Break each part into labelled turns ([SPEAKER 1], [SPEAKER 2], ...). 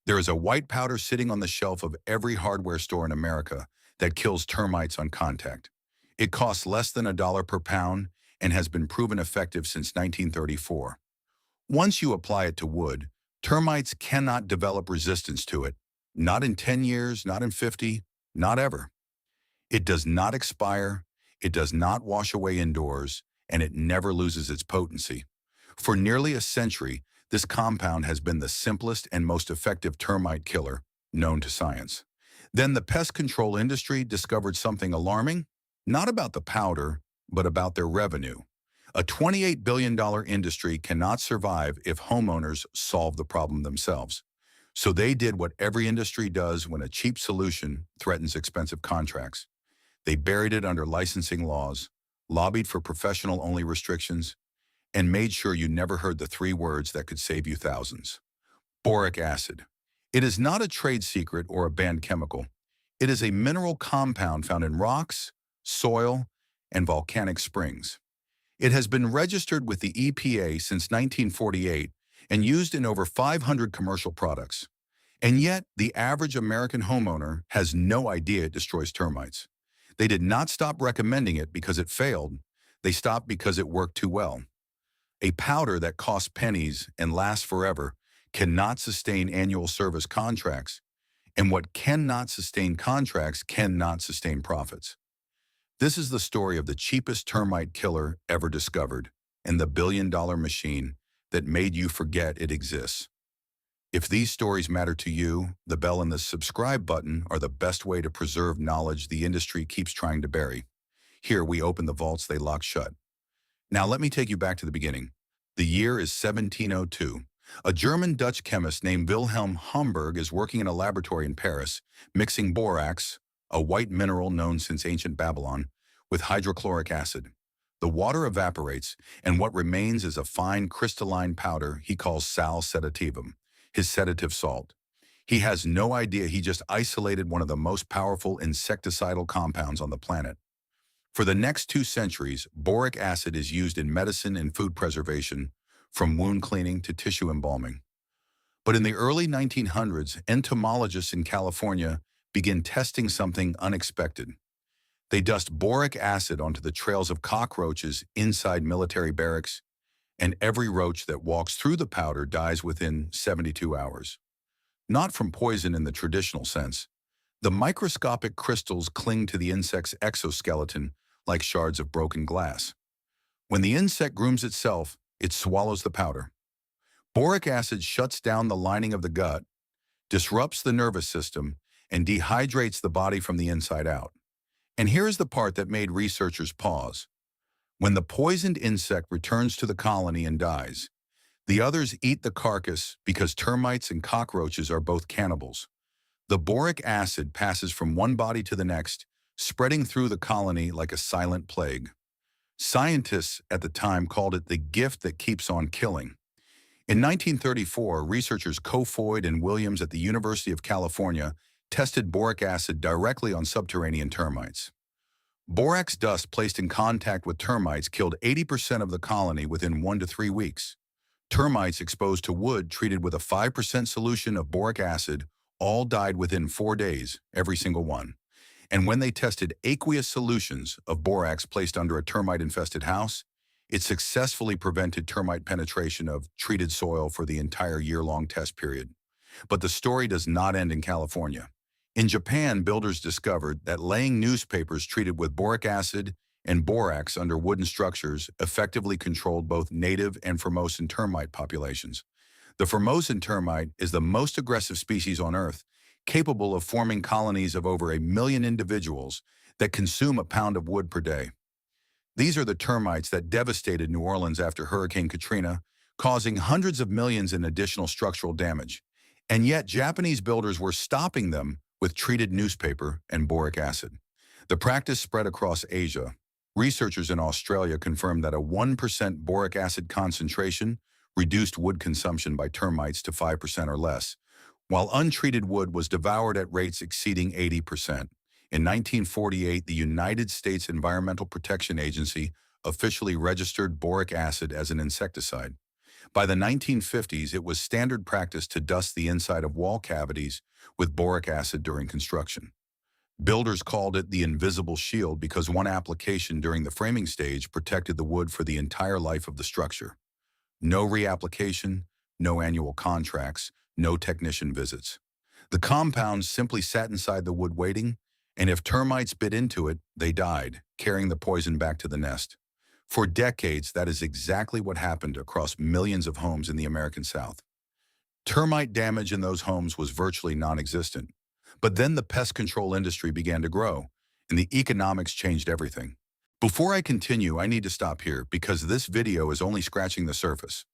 [SPEAKER 1] There is a white powder sitting on the shelf of every hardware store in America that kills termites on contact. It costs less than $1 per pound and has been proven effective since 1934. Once you apply it to wood, termites cannot develop resistance to it. Not in 10 years, not in 50, not ever. It does not expire, it does not wash away indoors, and it never loses its potency. For nearly a century, this compound has been the simplest and most effective termite killer known to science. Then the pest control industry discovered something alarming, not about the powder, but about their revenue. A $28 billion industry cannot survive if homeowners solve the problem themselves. So they did what every industry does when a cheap solution threatens expensive contracts. They buried it under licensing laws, lobbied for professional-only restrictions, and made sure you never heard the three words that could save you thousands. Boric acid. It is not a trade secret or a banned chemical. It is a mineral compound found in rocks, soil, and volcanic springs. It has been registered with the EPA since 1948 and used in over 500 commercial products. And yet, the average American homeowner has no idea it destroys termites. They did not stop recommending it because it failed. They stopped because it worked too well. A powder that costs pennies and lasts forever cannot sustain annual service contracts, and what cannot sustain contracts cannot sustain profits. This is the story of the cheapest termite killer ever discovered and the billion-dollar machine that made you forget it exists. If these stories matter to you, the bell and the subscribe button are the best way to preserve knowledge the industry keeps trying to bury. Here we open the vaults they lock shut. Now let me take you back to the beginning. The year is 1702. A German-Dutch chemist named Wilhelm Homburg is working in a laboratory in Paris, mixing borax, a white mineral known since ancient Babylon, with hydrochloric acid. The water evaporates, and what remains is a fine crystalline powder he calls sal sedativum, his sedative salt. He has no idea he just isolated one of the most powerful insecticidal compounds on the planet. For the next 2 centuries, boric acid is used in medicine and food preservation, from wound cleaning to tissue embalming. But in the early 1900s, entomologists in California begin testing something unexpected. They dust boric acid onto the trails of cockroaches inside military barracks, and every roach that walks through the powder dies within 72 hours. Not from poison in the traditional sense. The microscopic crystals cling to the insect's exoskeleton like shards of broken glass. When the insect grooms itself, it swallows the powder. Boric acid shuts down the lining of the gut, disrupts the nervous system, and dehydrates the body from the inside out. And here's the part that made researchers pause. When the poisoned insect returns to the colony and dies, the others eat the carcass because termites and cockroaches are both cannibals. The boric acid passes from one body to the next, spreading through the colony like a silent plague. Scientists at the time called it the gift that keeps on killing. In 1934, researchers Kofoid and Williams at the University of California tested boric acid directly on subterranean termites. Borax dust placed in contact with termites killed 80% of the colony within 1 to 3 weeks. Termites exposed to wood treated with a 5% solution of boric acid all died within 4 days, every single one. And when they tested aqueous solutions of borax placed under a termite-infested house, it successfully prevented termite penetration of treated soil for the entire year-long test period. But the story does not end in California. In Japan, builders discovered that laying newspapers treated with boric acid and borax under wooden structures effectively controlled both native and Formosan termite populations. The Formosan termite is the most aggressive species on Earth, capable of forming colonies of over 1 million individuals that consume a pound of wood per day. These are the termites that devastated New Orleans after Hurricane Katrina, causing hundreds of millions in additional structural damage. And yet Japanese builders were stopping them with treated newspaper and boric acid. The practice spread across Asia. Researchers in Australia confirmed that a 1% boric acid concentration reduced wood consumption by termites to 5% or less, while untreated wood was devoured at rates exceeding 80%. In 1948, the United States Environmental Protection Agency officially registered boric acid as an insecticide. By the 1950s, it was standard practice to dust the inside of wall cavities with boric acid during construction. Builders called it the invisible shield because one application during the framing stage protected the wood for the entire life of the structure. No reapplication, no annual contracts, no technician visits. The compound simply sat inside the wood waiting, and if termites bit into it, they died, carrying the poison back to the nest. For decades, that is exactly what happened across millions of homes in the American South. Termite damage in those homes was virtually non-existent. But then the pest control industry began to grow, and the economics changed everything. Before I continue, I need to stop here because this video is only scratching the surface.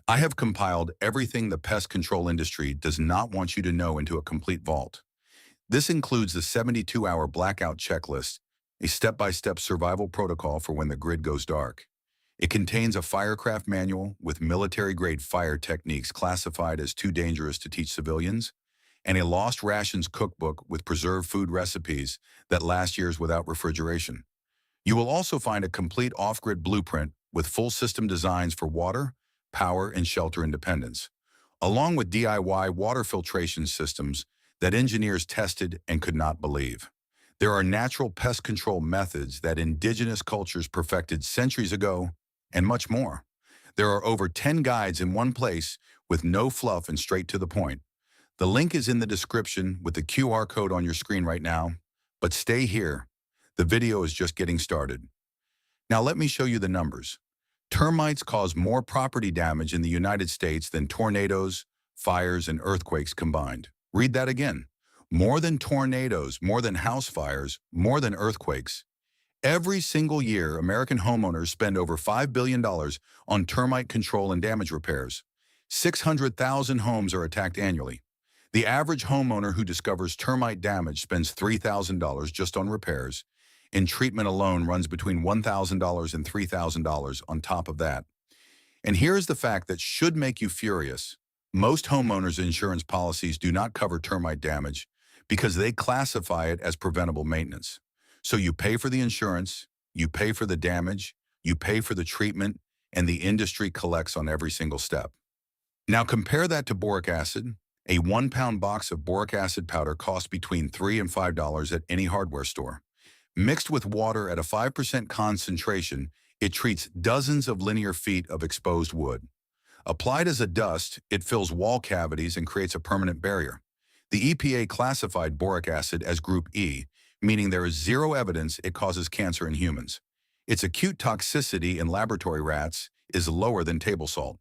[SPEAKER 1] I have compiled everything the pest control industry does not want you to know into a complete vault. This includes the 72-hour blackout checklist, a step-by-step survival protocol for when the grid goes dark. It contains a firecraft manual with military-grade fire techniques classified as too dangerous to teach civilians, and a lost rations cookbook with preserved food recipes that last years without refrigeration. You will also find a complete off-grid blueprint with full system designs for water, power, and shelter independence, along with DIY water filtration systems that engineers tested and could not believe. There are natural pest control methods that indigenous cultures perfected centuries ago, and much more. There are over 10 guides in one place with no fluff and straight to the point. The link is in the description with the QR code on your screen right now, but stay here. The video is just getting started. Now let me show you the numbers. Termites cause more property damage in the United States than tornadoes, fires, and earthquakes combined. Read that again. More than tornadoes, more than house fires, more than earthquakes. Every single year, American homeowners spend over $5 billion on termite control and damage repairs. 600,000 homes are attacked annually. The average homeowner who discovers termite damage spends $3,000 just on repairs, and treatment alone runs between $1,000 and $3,000 on top of that. And here's the fact that should make you furious. Most homeowners' insurance policies do not cover termite damage because they classify it as preventable maintenance. So you pay for the insurance, you pay for the damage, you pay for the treatment, and the industry collects on every single step. Now compare that to boric acid. A 1-pound box of boric acid powder costs between $3 and $5 at any hardware store. Mixed with water at a 5% concentration, it treats dozens of linear feet of exposed wood. Applied as a dust, it fills wall cavities and creates a permanent barrier. The EPA classified boric acid as Group E, meaning there is zero evidence it causes cancer in humans. Its acute toxicity in laboratory rats is lower than table salt.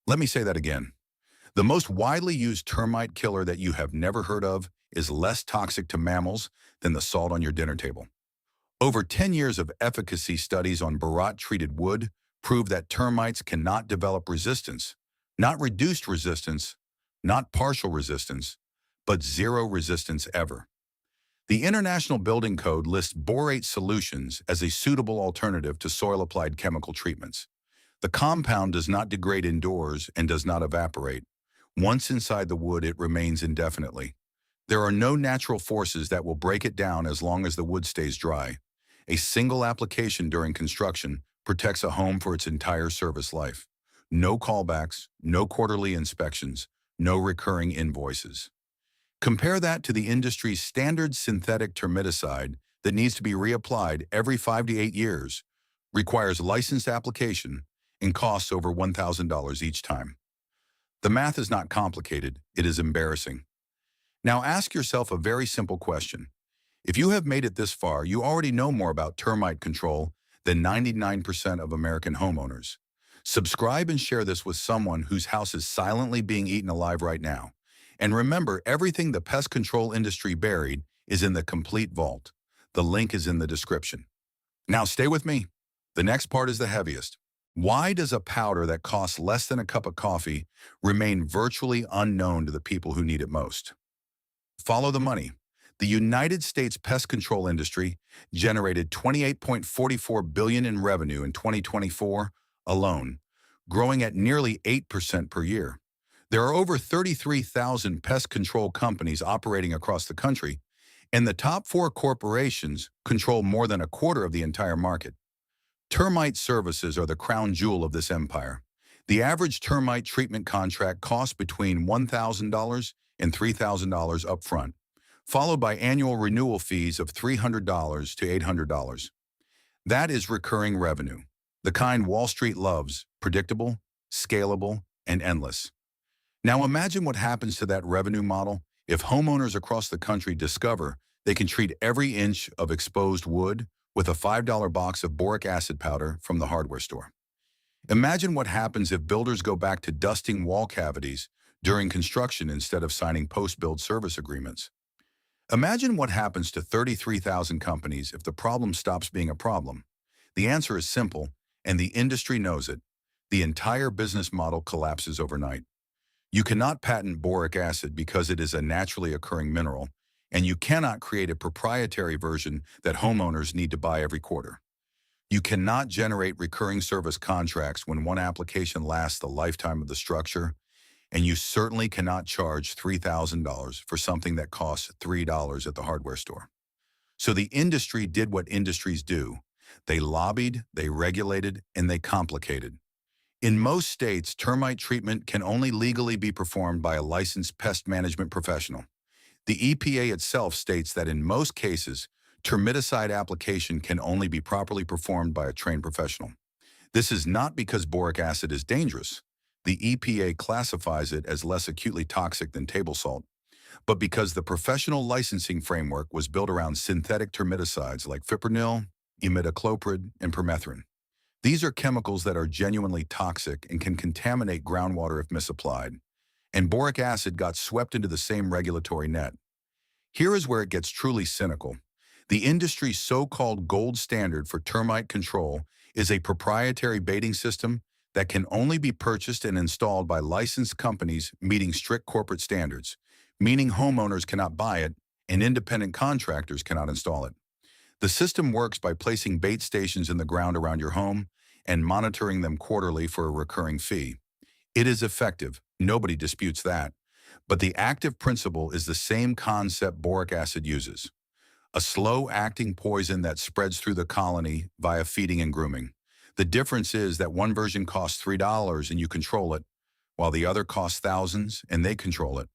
[SPEAKER 1] Let me say that again. The most widely used termite killer that you have never heard of is less toxic to mammals than the salt on your dinner table. Over 10 years of efficacy studies on barat-treated wood prove that termites cannot develop resistance, not reduced resistance, not partial resistance, but zero resistance ever. The International Building Code lists borate solutions as a suitable alternative to soil-applied chemical treatments. The compound does not degrade indoors and does not evaporate. Once inside the wood, it remains indefinitely. There are no natural forces that will break it down as long as the wood stays dry. A single application during construction protects a home for its entire service life. No callbacks, no quarterly inspections, no recurring invoices. Compare that to the industry's standard synthetic termiticide that needs to be reapplied every 5 to 8 years, requires licensed application, and costs over $1,000 each time. The math is not complicated, it is embarrassing. Now ask yourself a very simple question. If you have made it this far, you already know more about termite control than 99% of American homeowners. Subscribe and share this with someone whose house is silently being eaten alive right now. And remember, everything the pest control industry buried is in the complete vault. The link is in the description. Now stay with me. The next part is the heaviest. Why does a powder that costs less than a cup of coffee remain virtually unknown to the people who need it most? Follow the money. The United States pest control industry generated $28.44 billion in revenue in 2024 alone, growing at nearly 8% per year. There are over 33,000 pest control companies operating across the country, and the top 4 corporations control more than a quarter of the entire market. Termite services are the crown jewel of this empire. The average termite treatment contract costs between $1,000 and $3,000 upfront, followed by annual renewal fees of $300 to $800. That is recurring revenue, the kind Wall Street loves, predictable, scalable, and endless. Now imagine what happens to that revenue model if homeowners across the country discover they can treat every inch of exposed wood with a $5 box of boric acid powder from the hardware store. Imagine what happens if builders go back to dusting wall cavities during construction instead of signing post-build service agreements. Imagine what happens to 33,000 companies if the problem stops being a problem. The answer is simple, and the industry knows it. The entire business model collapses overnight. You cannot patent boric acid because it is a naturally occurring mineral, and you cannot create a proprietary version that homeowners need to buy every quarter. You cannot generate recurring service contracts when one application lasts the lifetime of the structure, and you certainly cannot charge $3,000 for something that costs $3 at the hardware store. So the industry did what industries do. They lobbied, they regulated, and they complicated. In most states, termite treatment can only legally be performed by a licensed pest management professional. The EPA itself states that in most cases, termiticide application can only be properly performed by a trained professional. This is not because boric acid is dangerous. The EPA classifies it as less acutely toxic than table salt, but because the professional licensing framework was built around synthetic termiticides like fipronil, imidacloprid, and permethrin. These are chemicals that are genuinely toxic and can contaminate groundwater if misapplied, and boric acid got swept into the same regulatory net. Here is where it gets truly cynical. The industry's so-called gold standard for termite control is a proprietary baiting system that can only be purchased and installed by licensed companies meeting strict corporate standards, meaning homeowners cannot buy it and independent contractors cannot install it. The system works by placing bait stations in the ground around your home and monitoring them quarterly for a recurring fee. It is effective, nobody disputes that, but the active principle is the same concept boric acid uses. A slow-acting poison that spreads through the colony via feeding and grooming. The difference is that one version costs $3 and you control it, while the other costs thousands and they control it.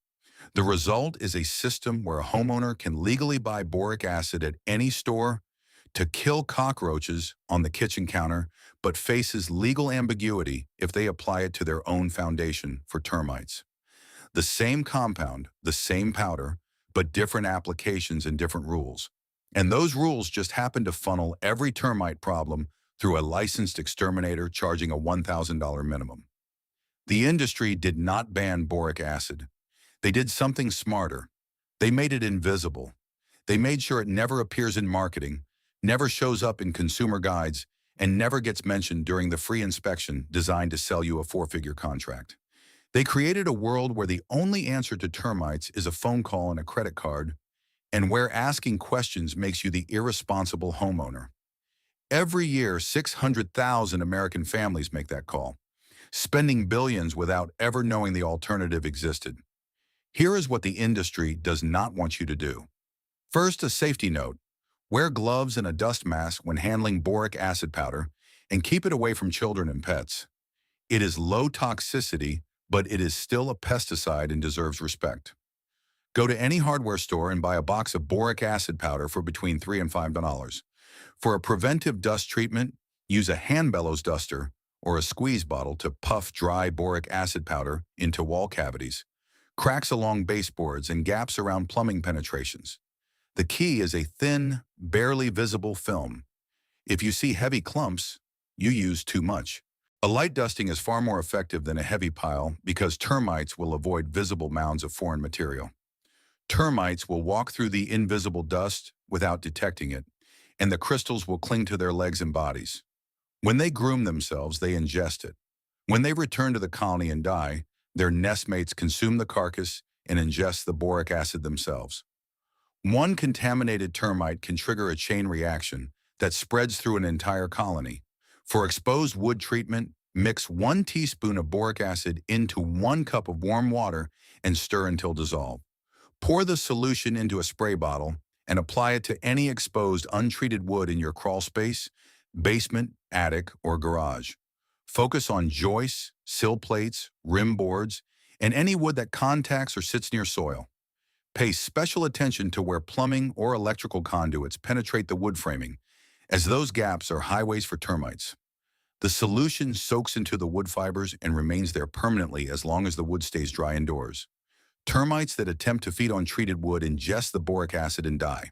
[SPEAKER 1] The result is a system where a homeowner can legally buy boric acid at any store to kill cockroaches on the kitchen counter, but faces legal ambiguity if they apply it to their own foundation for termites. The same compound, the same powder, but different applications and different rules. And those rules just happen to funnel every termite problem through a licensed exterminator charging a $1,000 minimum. The industry did not ban boric acid. They did something smarter. They made it invisible. They made sure it never appears in marketing, never shows up in consumer guides, and never gets mentioned during the free inspection designed to sell you a four-figure contract. They created a world where the only answer to termites is a phone call and a credit card, and where asking questions makes you the irresponsible homeowner. Every year, 600,000 American families make that call, spending billions without ever knowing the alternative existed. Here is what the industry does not want you to do. First, a safety note. Wear gloves and a dust mask when handling boric acid powder, and keep it away from children and pets. It is low toxicity, but it is still a pesticide and deserves respect. Go to any hardware store and buy a box of boric acid powder for between $3 and $5. For a preventive dust treatment, use a hand bellows duster or a squeeze bottle to puff dry boric acid powder into wall cavities, cracks along baseboards, and gaps around plumbing penetrations. The key is a thin, barely visible film. If you see heavy clumps, you use too much. A light dusting is far more effective than a heavy pile because termites will avoid visible mounds of foreign material. Termites will walk through the invisible dust without detecting it, and the crystals will cling to their legs and bodies. When they groom themselves, they ingest it. When they return to the colony and die, their nestmates consume the carcass and ingest the boric acid themselves. One contaminated termite can trigger a chain reaction that spreads through an entire colony. For exposed wood treatment, mix 1 teaspoon of boric acid into 1 cup of warm water and stir until dissolved. Pour the solution into a spray bottle and apply it to any exposed untreated wood in your crawl space, basement, attic, or garage. Focus on joists, sill plates, rim boards, and any wood that contacts or sits near soil. Pay special attention to where plumbing or electrical conduits penetrate the wood framing, as those gaps are highways for termites. The solution soaks into the wood fibers and remains there permanently as long as the wood stays dry indoors. Termites that attempt to feed on treated wood ingest the boric acid and die.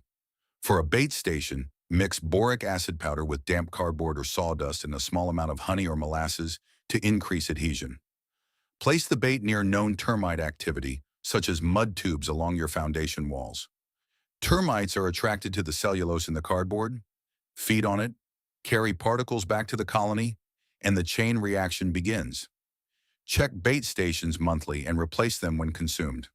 [SPEAKER 1] For a bait station, mix boric acid powder with damp cardboard or sawdust and a small amount of honey or molasses to increase adhesion. Place the bait near known termite activity, such as mud tubes along your foundation walls. Termites are attracted to the cellulose in the cardboard, feed on it, carry particles back to the colony, and the chain reaction begins. Check bait stations monthly and replace them when consumed.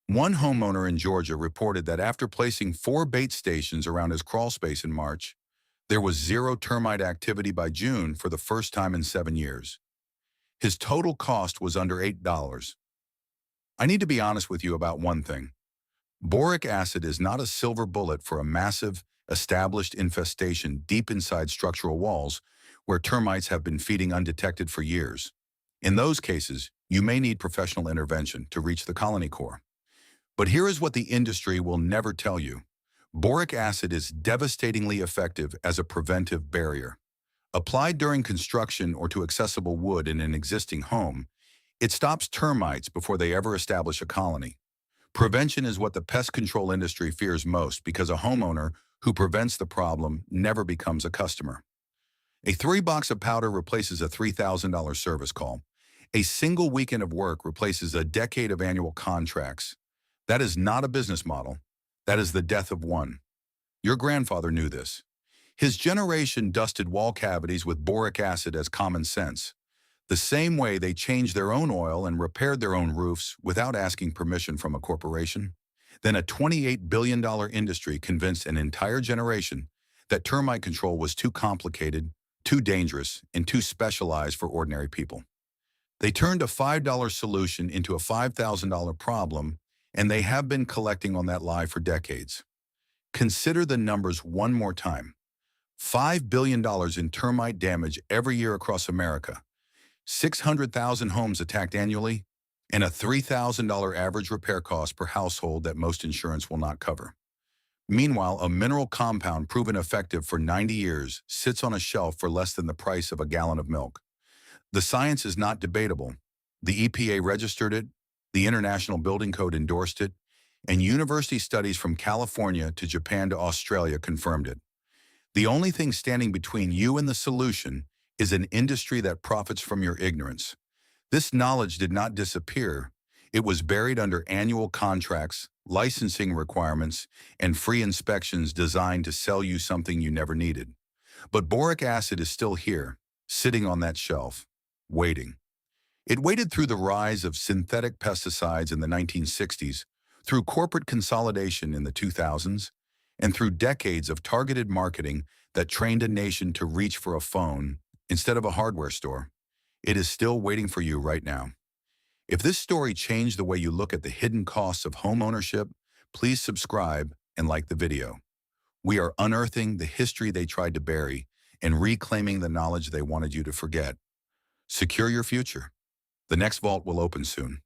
[SPEAKER 1] One homeowner in Georgia reported that after placing 4 bait stations around his crawl space in March, there was 0 termite activity by June for the first time in 7 years. His total cost was under $8. I need to be honest with you about one thing. Boric acid is not a silver bullet for a massive, established infestation deep inside structural walls where termites have been feeding undetected for years. In those cases, you may need professional intervention to reach the colony core. But here is what the industry will never tell you. Boric acid is devastatingly effective as a preventive barrier. Applied during construction or to accessible wood in an existing home, it stops termites before they ever establish a colony. Prevention is what the pest control industry fears most because a homeowner who prevents the problem never becomes a customer. A 3-box of powder replaces a $3,000 service call. A single weekend of work replaces a decade of annual contracts. That is not a business model. That is the death of one. Your grandfather knew this. His generation dusted wall cavities with boric acid as common sense, the same way they changed their own oil and repaired their own roofs without asking permission from a corporation. Then a $28 billion industry convinced an entire generation that termite control was too complicated, too dangerous, and too specialized for ordinary people. They turned a $5 solution into a $5,000 problem, and they have been collecting on that lie for decades. Consider the numbers one more time. $5 billion in termite damage every year across America, 600,000 homes attacked annually, and a $3,000 average repair cost per household that most insurance will not cover. Meanwhile, a mineral compound proven effective for 90 years sits on a shelf for less than the price of a gallon of milk. The science is not debatable. The EPA registered it, the International Building Code endorsed it, and university studies from California to Japan to Australia confirmed it. The only thing standing between you and the solution is an industry that profits from your ignorance. This knowledge did not disappear. It was buried under annual contracts, licensing requirements, and free inspections designed to sell you something you never needed. But boric acid is still here, sitting on that shelf, waiting. It waited through the rise of synthetic pesticides in the 1960s, through corporate consolidation in the 2000s, and through decades of targeted marketing that trained a nation to reach for a phone instead of a hardware store. It is still waiting for you right now. If this story changed the way you look at the hidden costs of home ownership, please subscribe and like the video. We are unearthing the history they tried to bury and reclaiming the knowledge they wanted you to forget. Secure your future. The next vault will open soon.